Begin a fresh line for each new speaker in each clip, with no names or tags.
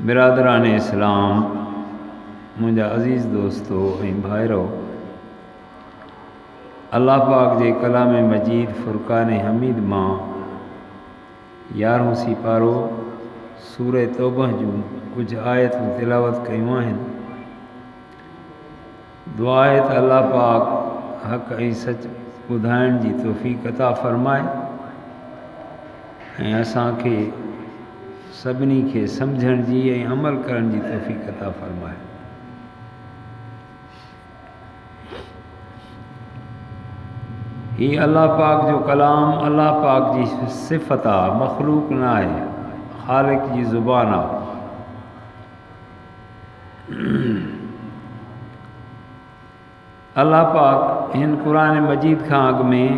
बिरादरान इस्लाम, मुझा अज़ीज़ दोस्तों ऐं भाइरो, अल्लाह पाक जे कलाम मजीद फ़ुरक़ान हमीद मां 11हों सिपारो सूरह तौबह जूं कुछ आयतूं तिलावत कयूं आहिनि। दुआ आहे त अल्लाह पाक हक़ ऐं सच ॿुधाइण जी तौफ़ीक़ अता फ़रमाए ऐं असांखे सभिनी खे सम्झण जी ऐं अमल करण जी तौफ़ीक़ अता फ़रमाए। ही अल्लाह पाक जो कलाम अल्लाह पाक जी सिफ़त आहे, मख़लूक़ न आहे, ख़ालिक़ जी ज़ुबान आहे। अल्लाह पाक हिन क़ुरान मजीद खां अॻु में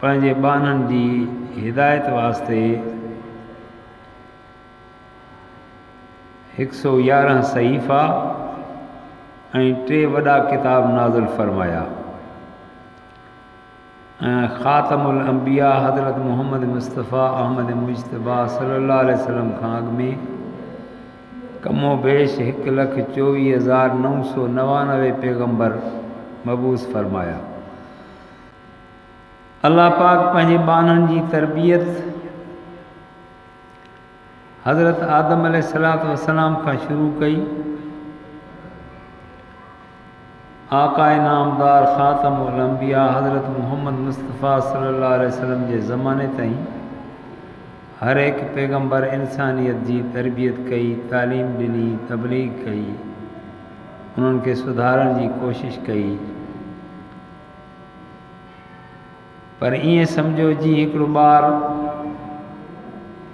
पंहिंजे ॿाननि जी हिदायत वास्ते 111 सहीफ़ा ऐं 3 वॾा किताब नाज़िल फ़रमाया ऐं ख़ातमुल अंबिया हज़रत मुहम्मद मुस्तफ़ा अहमद मुजतबा सल्लल्लाहु अलैहि वसल्लम खां अॻु में कमो बेश 1,24,999 पैगम्बर मबूस फ़रमाया। अल्लाह पाक पंहिंजे ॿाननि जी तरबियत हज़रत आदम अलैहिस्सलातु वस्सलाम खां शुरू कई। आकाए नामदार ख़ातमुल अंबिया हज़रत मुहम्मद मुस्तफ़ा सल्लल्लाहु अलैहि वसल्लम जे ज़माने ताईं हर एक पैगम्बर इंसानियत जी तरबियत कई, तालीम ॾिनी, तबलीग कई, उन्हनि खे सुधारण जी कोशिश कई। पर ईअं सम्झो जी हिकिड़ो ॿारु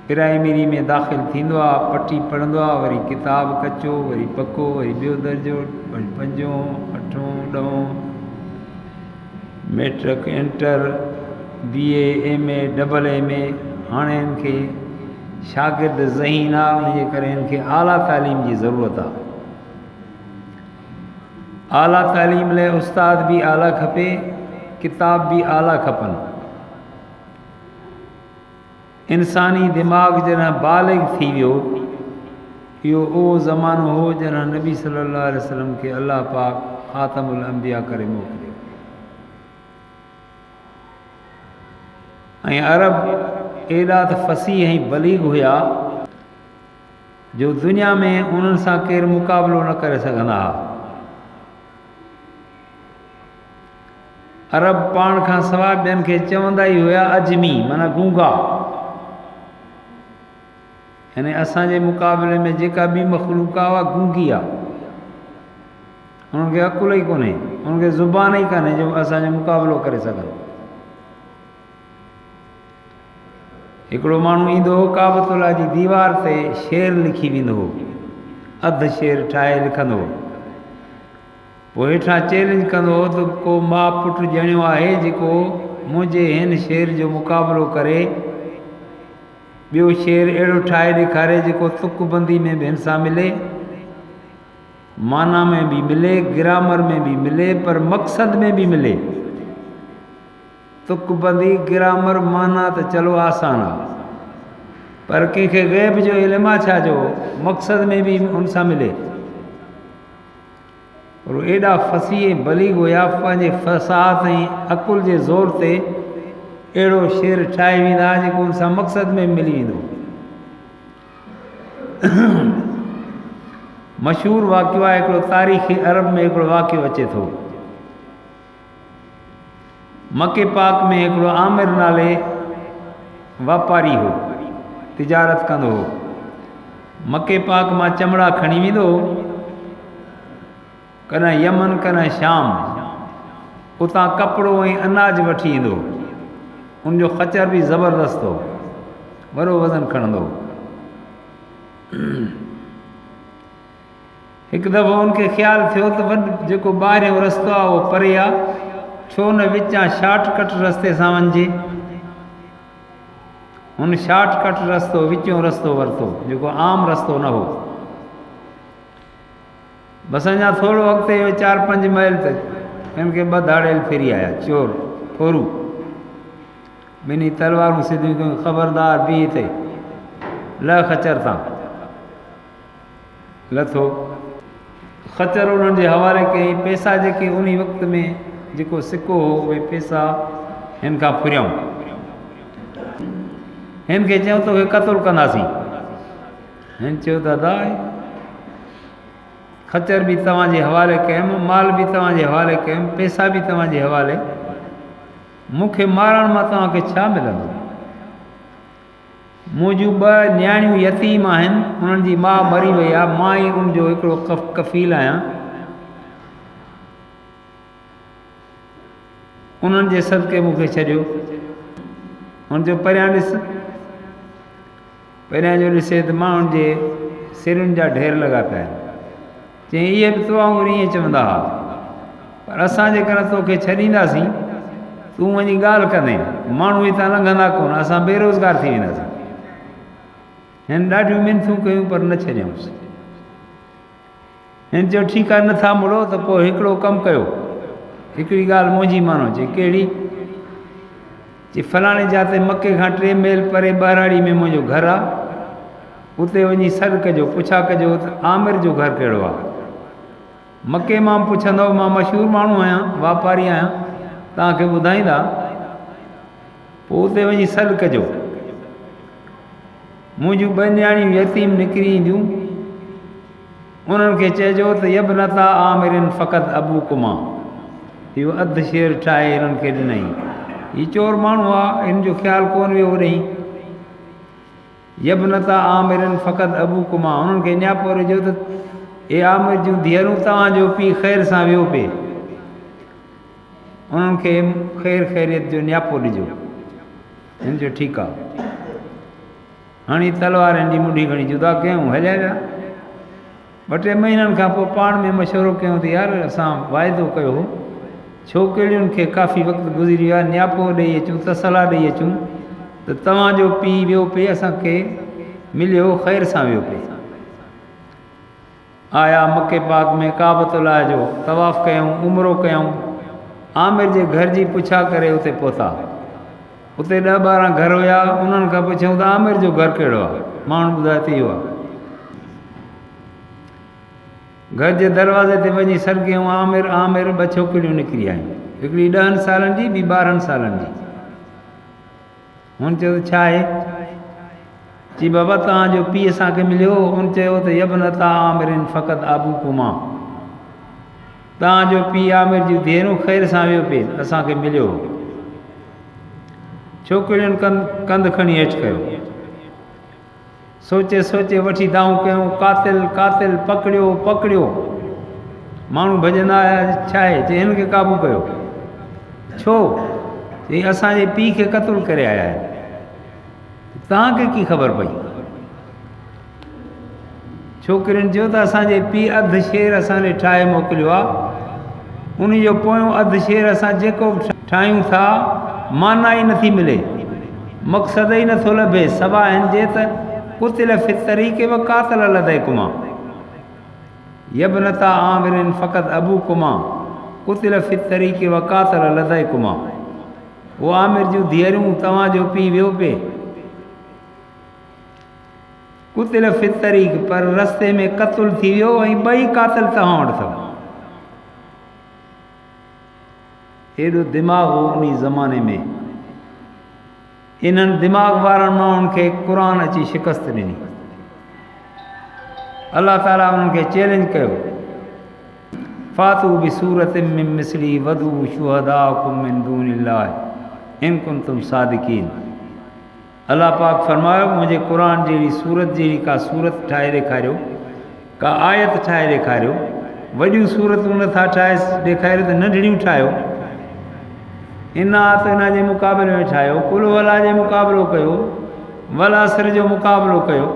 प्राइमरी में दाख़िल थींदो आहे, पटी पढ़ंदो आहे, वरी किताब कचो, वरी पको, वरी ॿियो दर्जो, वरी 5, 8, 10, matric, inter, BA, MA, AA। हाणे हिन खे शागिर्द ज़हीन आहे, उनजे करे हिन खे आला तालीम जी ज़रूरत आहे। आला तालीम लाइ उस्ताद बि आला खपे, किताब बि आला खपनि। इंसानी दिमाग़ जॾहिं बालिग़ थी वियो, इहो उहो ज़मानो हो जॾहिं नबी सल्लल्लाहु अलैहि वसल्लम खे अल्लाह पाक ख़ातमुल अंबिया करे मोकिलियो ऐं अरब एॾा त फ़सीह ऐं बलीग हुआ जो दुनिया में उन्हनि सां केरु मुक़ाबिलो न करे सघंदा हुआ। अरब पाण खां सवाइ ॿियनि खे चवंदा ई हुआ अजमी, माना गूंगा। यानी असांजे मुक़ाबले में जेका बि मख़लूक़ आहे उहा गूंगी आहे, उन्हनि खे अकुल ई कोन्हे, उन्हनि खे ज़ुबान ई कान्हे जो असांजो मुक़ाबिलो करे सघनि। हिकिड़ो माण्हू ईंदो हो, काबतुल्लाह जी दीवार ते शेर लिखी वेंदो हो, अधु शेर ठाहे लिखंदो हो, पोइ हेठां चैलेंज कंदो हो त को माउ पुटु ॼणियो आहे जेको मुंहिंजे हिन शेर जो मुक़ाबिलो करे ॿियो शेर अहिड़ो ठाहे ॾेखारे जेको तुकबंदी में बि हिन सां मिले, माना में बि मिले, ग्रामर में बि मिले, पर मक़सद में बि मिले। तुकबंदी, ग्रामर, माना त चलो आसान आहे, पर कंहिंखे ग़ैब जो इल्मु आहे छा जो मक़सद में बि उन सां मिले। और एॾा फ़सीह बलीग हुआ, पंहिंजे फ़साहत ऐं अकुल जे ज़ोर ते अहिड़ो शेर ठाहे वेंदा जेको उन सां मक़सद में मिली वेंदो। मशहूरु वाक़ियो आहे हिकिड़ो, तारीख़ अरब में हिकिड़ो वाक़ियो अचे थो। मके पाक में हिकिड़ो आमिर नाले वापारी हो, तिजारत कंदो हो। मके पाक मां चमड़ा खणी वेंदो, कॾहिं यमन कॾहिं शाम, उतां कपिड़ो ऐं अनाज वठी ईंदो। उनजो ख़चर बि ज़बरदस्त हो, वॾो वज़न खणंदो। हिकु दफ़ो उनखे ख़्यालु थियो त जेको ॿाहिरियों रस्तो आहे उहो परे आहे, छो न विचां शॉर्टकट रस्ते सां वञिजे। हुन शॉर्टकट रस्तो, विचों रस्तो वरितो जेको आम रस्तो न हो। बसि अञा थोरो अॻिते 4-5 माइल तक हिन खे 2 धाड़ेल फिरी आया, चोर फोरू, ॿिन्ही तलवारूं सिधियूं कयूं, ख़बरदार बीह हिते। ल खचर तां लथो। खचर उन्हनि जे हवाले कई। पैसा जेके उन वक़्त में जेको सिक्को हो उहे पैसा हिन खां फुरियऊं। हिन खे चयूं तोखे क़तलु कंदासीं। हिन चयो दादा खचर बि तव्हांजे हवाले कयुमि, माल बि तव्हांजे हवाले कयुमि, पैसा बि तव्हांजे हवाले, मूंखे मारण मां तव्हांखे छा मिलंदो? मुंहिंजूं 2 न्याणियूं यतीम आहिनि, उन्हनि जी माउ मरी वई आहे, मां ई उनजो हिकिड़ो कफ़ील आहियां। उन्हनि जे सदके मूंखे छॾियो। हुनजो परियां ॾिस, परियां जो ॾिसे त माण्हुनि जे सिरुनि जा ढेर लॻा पिया आहिनि। चई इहे बि तो वांगुरु ईअं चवंदा हुआ, पर असां जेकर तोखे छॾींदासीं तूं वञी ॻाल्हि कंदे, माण्हू हितां लंघंदा कोन, असां बेरोज़गार थी वेंदासीं। हिन ॾाढियूं मिनथूं कयूं पर न छॾियऊंसि। हिन चयो ठीकु आहे, नथा मुड़ो त पोइ हिकिड़ो कमु कयो, हिकिड़ी ॻाल्हि मुंहिंजी मानो। चई कहिड़ी? चई फलाणे जाते मके खां 3 मील परे ॿाराड़ी में मुंहिंजो घरु आहे, उते वञी सॾु कजो, पुछा कजो त आमिर जो घरु कहिड़ो आहे। मके मां पुछंदव, मां मशहूरु माण्हू आहियां, वापारी आहियां, तव्हांखे ॿुधाईंदा, पोइ उते वञी सॾु कजो। मुंहिंजूं 2 न्याणियूं यतीम निकिरी ईंदियूं, उन्हनि खे चइजो त यबनता आमिरिन फ़क़त अबूकुमा, इहो अधु शेर ठाहे हिननि खे ॾिनई। हीउ चोर माण्हू आहे, हिन जो ख़्यालु कोन वियो होॾई। यबनता आमिरिन फ़क़त अबूकुमा, उन्हनि खे नियापो ॾिजो त ए आमिर जूं धीअरूं तव्हांजो पीउ ख़ैर सां वियो पिए, उन्हनि खे ख़ैर ख़ैरियत जो नियापो ॾिजो। हिन जो ठीकु आहे। हाणे तलवारनि जी मुंडी खणी जुदा कयूं, हलिया विया। 2-3 महीननि खां पोइ पाण में मशवरो कयूं त यार असां वाइदो कयो हो, छोकिरियुनि खे काफ़ी वक़्तु गुज़री वियो आहे, नियापो ॾेई अचूं, तसला ॾेई अचूं त तव्हांजो पीउ वियो पिए, असांखे मिलियो, ख़ैर सां वियो पिए। आया मके पाक में काबतुल्लाह जो तवाफ़ कयूं, उमरो कयूं, आमिर जे घर जी पुछा करे उते पहुता। उते 10-12 घर हुया, उन्हनि खां पुछूं त आमिर जो घरु कहिड़ो आहे? माण्हू ॿुधाए त इहो आहे। घर जे दरवाज़े ते वञी सॾु कयूं, आमिर आमिर। 2 छोकिरियूं निकिरी आयूं, हिकिड़ी 10 सालनि जी, ॿी 12 सालनि जी। हुन चयो त छा आहे? चई बाबा तव्हांजो पीउ असांखे मिलियो। हुन चयो त यबनता आमिरिन फ़क़त अबूकुमा, तव्हांजो पीउ आमिर जूं धीअरूं ख़ैर सां वियो पिए, असांखे मिलियो। छोकिरियुनि कंधु खणी हेठि कयो, सोचे सोचे वठी दाऊं कयूं, कातिल कातिल, पकड़ियो पकड़ियो। माण्हू भॼंदा आया, छा आहे? चई हिन खे क़ाबू कयो। छो? चई असांजे पीउ खे क़तलु करे आया आहिनि। तव्हांखे की ख़बर पई? छोकिरियुनि चयो त असांजे पीउ अधु शेर असां ॾे ठाहे मोकिलियो आहे, उन जो पोयों अधु शेर असां जेको बि ठाहियूं था माना ई नथी मिले, मक़सद ई नथो लभे, सवाइ हिन जे त कुतिल फि तरीक़े व कातिल लदैकुमा, यबनता आमिरिन फ़क़त अबूकुमा, कुतिल फि तरीक़े व कातिल लदैकुमा। वो आमिर जूं धीअरूं तव्हांजो पीउ वियो पिए, कुतिल फि तरीक़, पर रस्ते में क़तलु थी वियो, ऐं 2 कातिल तव्हां वटि अथव। हेॾो दिमाग़ हो उन ज़माने में। इन्हनि दिमाग़ वारनि माण्हुनि खे क़ुर अची शिकस्त ॾिनी। अल्लाह ताला उन्हनि खे चैलेंज कयो, फातू बि सूरत मिन मिस्ली वदू शुहदाकुम मिन दूनिल्लाह इन कुंतुम सादिकीन। अल्लाह पाक फरमायो मुंहिंजे क़ुर जहिड़ी सूरत जहिड़ी का सूरत ठाहे ॾेखारियो, का आयत ठाहे ॾेखारियो। वॾियूं सूरतूं नथा ठाहे ॾेखारियो त नंढड़ियूं ठाहियो। इना त इन जे मुक़ाबले में ठाहियो, कुल वला जे मुक़ाबिलो कयो, वल असर जो मुक़ाबिलो कयो।